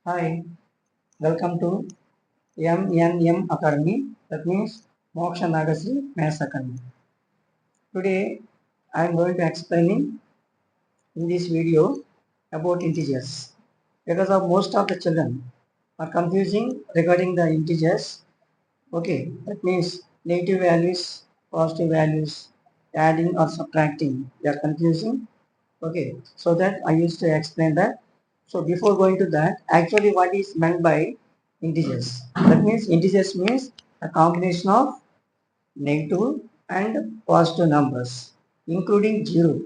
Hi, welcome to MNM Academy. That means Moksha Nagasri Maths Academy. Today I am going to explaining in this video about integers. Because of most of the children are confusing regarding the integers. Okay, that means negative values, positive values, adding or subtracting. They are confusing. Okay, so that I used to explain that. So before going to that, actually what is meant by integers? That means integers means a combination of negative and positive numbers, including zero.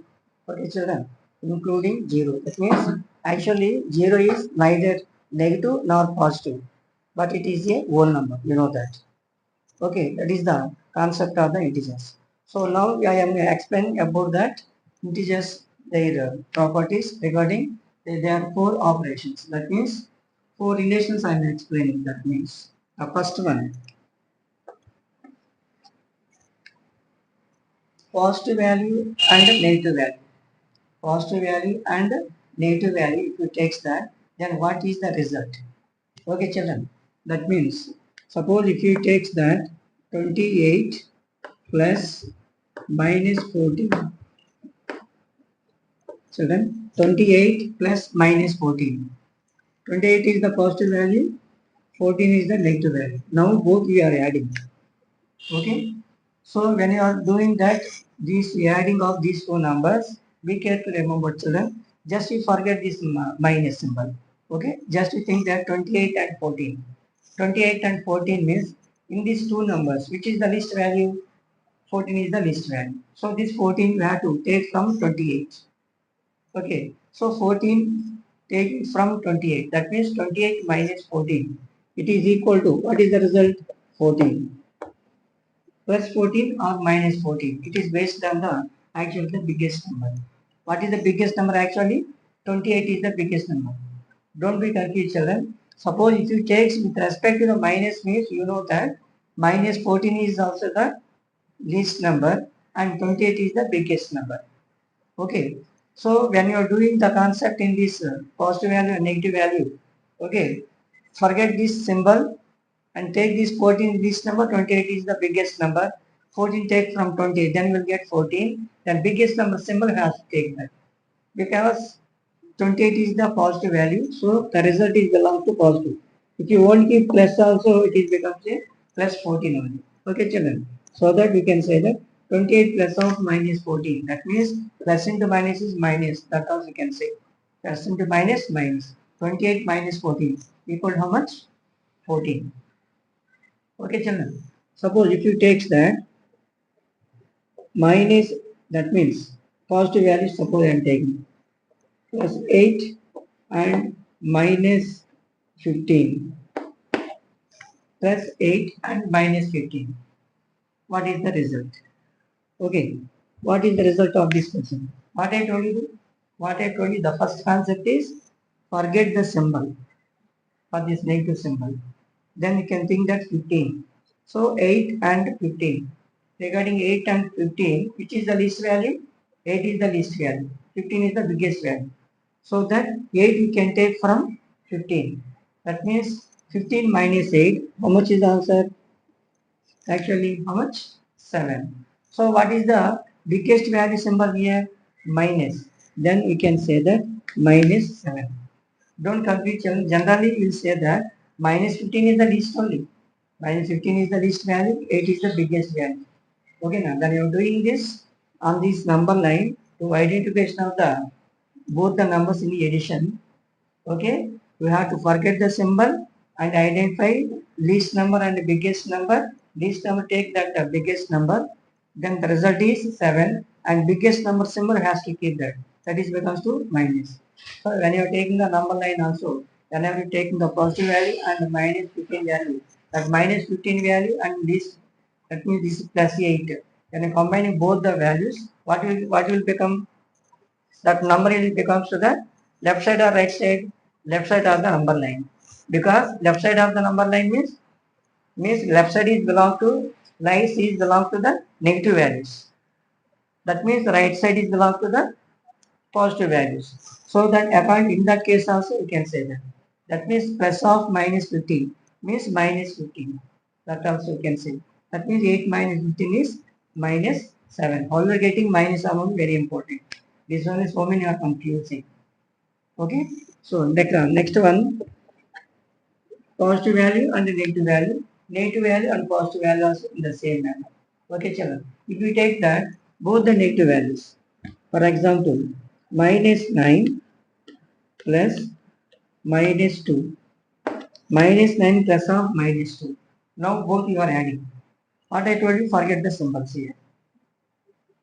Okay, children, including zero. That means actually zero is neither negative nor positive, but it is a whole number. You know that. Okay, that is the concept of the integers. So now I am explaining about that integers, their properties regarding their four operations. That means four relations I am explaining. That means the first one, positive value and negative value. Positive value and negative value. If you take that, then what is the result? Okay, children. That means suppose if you take that 28 plus minus 14. Children, 28 plus minus 14. 28 is the positive value, 14 is the negative value. Now both we are adding. Okay. So when you are doing that, this adding of these two numbers, be careful, remember children. Just you forget this minus symbol. Okay. Just you think that 28 and 14. 28 and 14 means in these two numbers, which is the least value? 14 is the least value. So this 14 we have to take from 28. Okay, so 14 taken from 28. That means 28 minus 14. It is equal to, what is the result? 14. Plus 14 or minus 14. It is based on the actually the biggest number. What is the biggest number actually? 28 is the biggest number. Don't be confused, children. Suppose if you take with respect to the minus means you know that minus 14 is also the least number and 28 is the biggest number. Okay, so when you are doing the concept in this positive value and negative value, okay, forget this symbol and take this 14, this number 28 is the biggest number. 14 take from 28, then you will get 14. Then biggest number symbol has to take that because 28 is the positive value, so the result is belongs to positive. If you won't keep plus also, it is becomes a plus 14 only. Okay, children. So that we can say that 28 plus of minus 14. That means plus into minus is minus. That also we can say. Plus into minus minus. 28 minus 14 equal to how much? 14. Okay, children. Suppose if you take that minus, that means positive value, suppose I am taking plus 8 and minus 15 plus 8 and minus 15. What is the result? Okay, what is the result of this question? What I told you? What I told you, the first concept is forget the symbol for this negative symbol. Then you can think that 15. So 8 and 15. Regarding 8 and 15, which is the least value? 8 is the least value. 15 is the biggest value. So that 8 we can take from 15. That means 15 minus 8. How much is the answer? Actually, how much? 7. So what is the biggest value symbol here? Minus. Then we can say that minus 7. Don't confuse children. Generally, we will say that minus 15 is the least only. Minus 15 is the least value. 8 is the biggest value. Okay, now then you are doing this on this number line to identification of the both the numbers in the addition. Okay, we have to forget the symbol and identify least number and the biggest number. Least number take that biggest number. Then the result is 7 and biggest number symbol has to keep that. That is becomes to minus. So when you are taking the number line also, whenever you taking the positive value and the minus 15 value, that minus 15 value and this, that means this is plus 8. When you combining both the values, what will become? That number will becomes to the left side or right side? Left side of the number line. Because left side of the number line means left side is belong to right is belong to the negative values. That means right side is belong to the positive values. So that according in that case also we can say that. That means plus of minus 15 means minus 15. That also you can say. That means 8 minus 15 is minus 7. How you are getting minus amount very important. This one is so many are confusing. Okay. So next one, positive value and negative value. Negative value and positive value also in the same manner. Okay, children. If we take that both the negative values, for example, minus 9 plus minus 2. Minus 9 plus of minus 2. Now both you are adding. What I told you, forget the symbols here.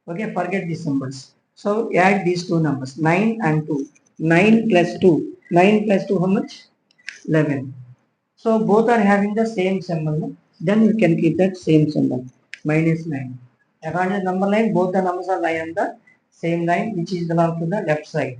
Okay, forget these symbols. So add these two numbers, 9 and 2. 9 plus 2. 9 plus 2 how much? 11. So both are having the same symbol. No? Then you can keep that same symbol, minus 9. According to the number line, both the numbers are lying on the same line, which is belong to the left side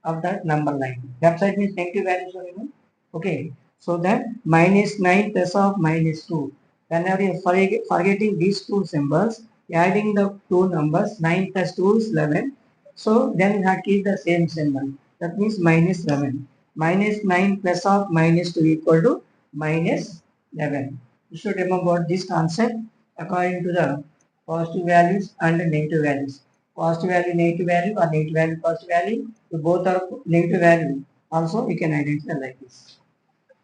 of that number line. Left side means negative values only. No? Okay, so that minus 9 plus of minus 2. Whenever you are forgetting these two symbols, adding the two numbers, 9 plus 2 is 11. So then you have to keep the same symbol. That means minus 11. Minus 9 plus of minus 2 equal to minus 11. You should remember this concept according to the positive values and the negative values. Positive value, negative value, or negative value, positive value. So both are negative value. Also, we can identify like this.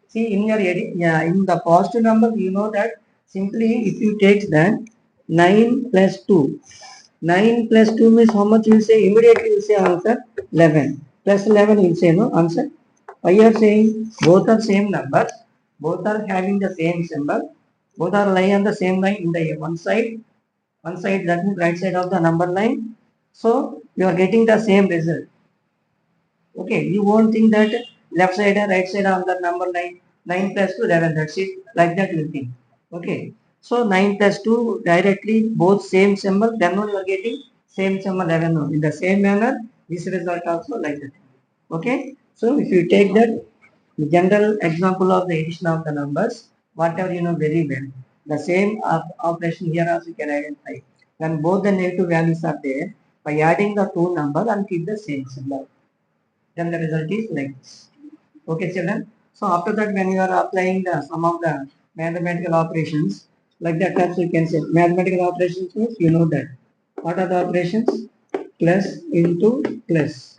See, in your yeah, in the positive number, you know that simply if you take that 9 plus 2, 9 plus 2 means how much you will say? Immediately you will say answer 11. Plus 11 you will say no answer. Why you are saying both are same numbers, both are having the same symbol, both are lying on the same line in the one side that means right side of the number line. So you are getting the same result. Okay, you won't think that left side and right side of the number line 9 plus 2 11, that's it, like that you think. Okay, so 9 plus 2 directly both same symbol, then only you are getting same symbol 11 only. In the same manner this result also like that. Okay, so if you take that general example of the addition of the numbers, whatever you know very well, the same operation here also you can identify. When both the negative values are there, by adding the two numbers and keep the same symbol, then the result is like this. Okay, children. So after that, when you are applying the some of the mathematical operations, like that, also you can say mathematical operations means you know that. What are the operations? Plus into plus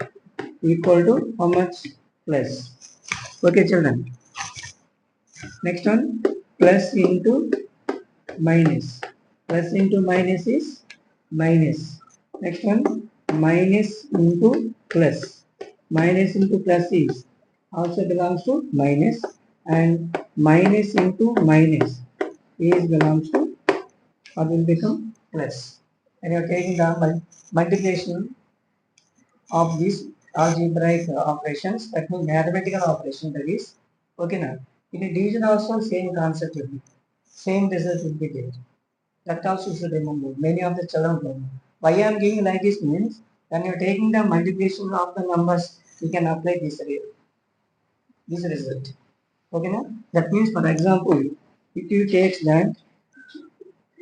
equal to how much? Plus. Okay, children. Next one, plus into minus. Plus into minus is minus. Next one, minus into plus. Minus into plus is also belongs to minus, and minus into minus is belongs to what will become plus. And you are taking the multiplication of these algebraic operations, that means mathematical operation, that is okay now. In a division also same concept will be, same result will be there. That also you should remember. Many of the children don't know. Why I am giving like this means when you are taking the multiplication of the numbers, you can apply this result. Okay now? That means for example, if you take that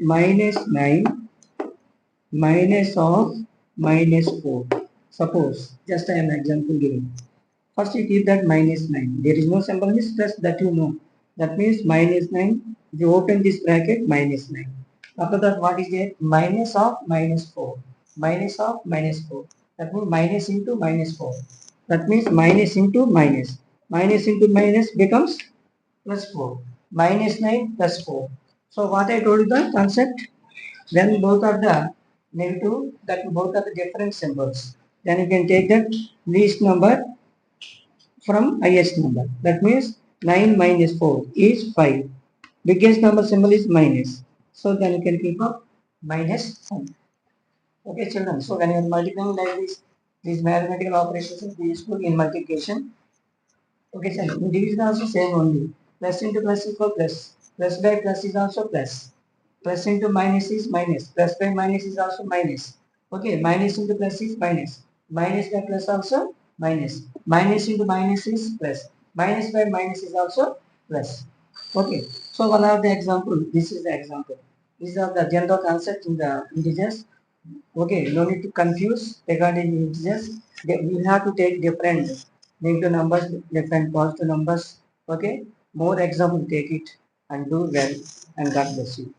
minus 9 minus of minus 4. Suppose, just I am example giving. First you keep that minus 9. There is no symbol means plus that you know. That means minus 9. If you open this bracket, minus 9. After that, what is there? Minus of minus 4. Minus of minus 4. That means minus into minus 4. That means minus into minus. Minus into minus becomes plus 4. Minus 9 plus 4. So what I told you the concept, when both are the negative, that both are the different symbols. Then you can take the least number from highest number. That means 9 minus 4 is 5. Biggest number symbol is minus. So then you can keep up minus 1. Okay, children. So when you are multiplying like this, these mathematical operations are useful in multiplication. Okay, sir. In division also same only. Plus into plus equal plus. Plus by plus is also plus. Plus into minus is minus. Plus by minus is also minus. Okay, minus into plus is minus. Minus by plus also minus. Minus into minus is plus. Minus by minus is also plus. Okay, so one of the example, this is the example. These are the general concepts in the integers. Okay, no need to confuse regarding integers. We have to take different Negative numbers, different positive numbers. Okay, more example, take it and do well, and God bless you.